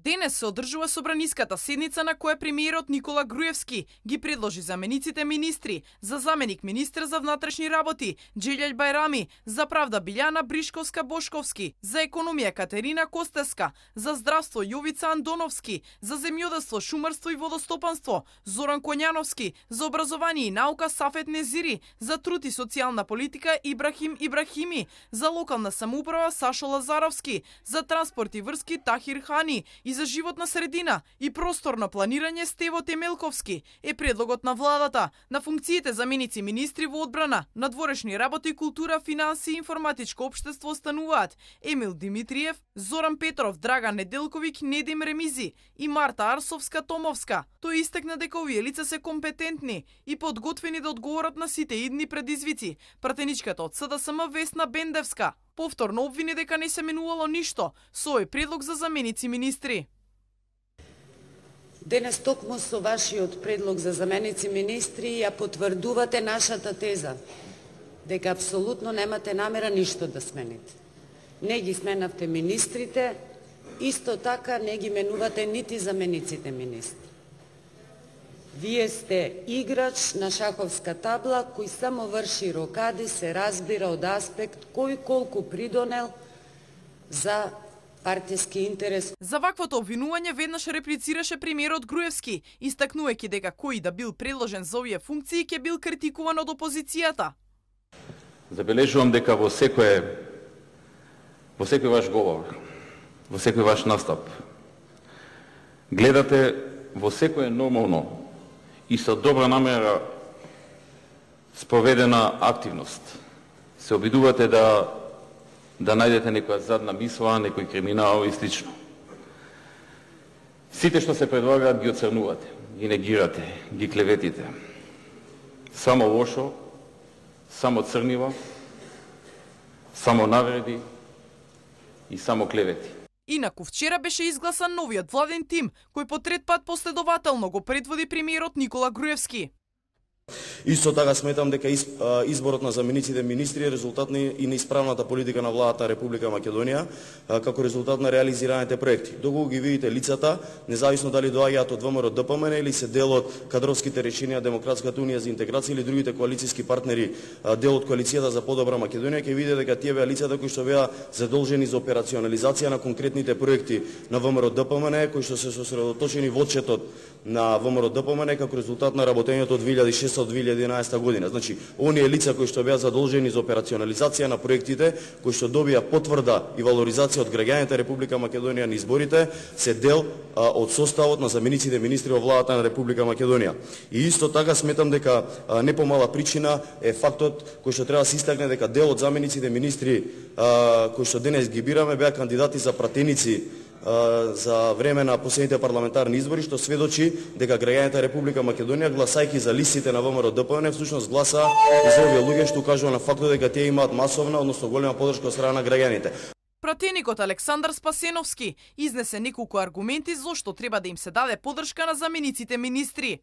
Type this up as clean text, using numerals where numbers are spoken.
Денес се одржува собраниската седница на која премиерот Никола Груевски ги предложи замениците министри: за заменик министр за внатрешни работи Джелјал Бајрами, за правда Билјана Бришковска-Бошковски, за економија Катерина Костеска, за здравство Јовица Андоновски, за земјоделство, шумарство и водостопанство Зоран Коњановски, за образование и наука Сафет Незири, за труд и социјална политика Ибрахим Ибрахими, за локална самоуправа Сашо Лазаровски, за транспорт и врски Тахир Хани и за животна средина и просторно планирање Стево Темелковски е предлогот на владата. На функциите заменици министри во одбрана, надворешни работи, култура, финансии и информатичко општество остануваат Емил Димитриев, Зоран Петров, Драган Неделковиќ, Недим Ремизи и Марта Арсовска-Томовска. Тој истакна дека овие лица се компетентни и подготвени да одговорат на сите идни предизвици. Пратеничката од СДСМ Весна Бендевска повторно обвини дека не се менувало ништо со овој предлог за заменици министри. Денес токму со вашиот предлог за заменици министри ја потврдувате нашата теза дека апсолутно немате намера ништо да смените. Не ги сменавте министрите, исто така не ги менувате нити замениците министри. Вие сте играч на шаховска табла кој само врши рокади, се разбира од аспект кој колку придонел за партиски интерес. За ваквото обвинување веднаш реплицираше премиерот Груевски, истакнувајќи дека кој да бил предложен за овие функции ќе бил критикуван од опозицијата. Забележувам дека во секој ваш говор, во секој ваш настап, гледате во секое нормално и со добра намера спроведена активност. Се обидувате да најдете некоја задна мисла, некој криминал и слично. Сите што се предлагаат ги оцрнувате, ги негирате, ги клеветите. Само лошо, само црнива, само навреди и само клевети. Инаку вчера беше изгласан новиот владен тим, кој по трет пат последователно го предводи премиерот Никола Груевски. Исто така сметам дека изборот на замениците министри е резултат и на исправната политика на владата на Република Македонија, како резултат на реализираните проекти. Доколку ги видите лицата, независно дали доаѓаат од ВМРО ДПМН или се дел од кадровските решенија Демократската унија за интеграција или другите коалициски партнери, дел од коалицијата за подобра Македонија, ќе видите дека тие беа лицата кои што беа задолжени за операционализација на конкретните проекти на ВМРО ДПМН, кои што се сосредоточени во отчетот на ВМРО ДПМН како резултат на работењето од 2006-2011 година. Значи, оние лица кои што беа задолжени за операционализација на проектите, кои што добија потврда и валоризација од граѓаните Република Македонија на изборите, се дел од составот на замениците министри во владата на Република Македонија. И исто така сметам дека не помала причина е фактот кој што треба да се истакне дека дел од замениците министри кои што денес ги бираме беа кандидати за пратеници за време на последните парламентарни избори, што сведочи дека граѓаните Република Македонија, гласајќи за листите на ВМРО ДПМН, всушност гласа и за овие луѓе, што укажува на фактот дека тие имаат масовна, односно голема подршка од страна на граѓаните. Пратеникот Александар Спасеновски изнесе неколку аргументи зошто треба да им се даде подршка на замениците министри.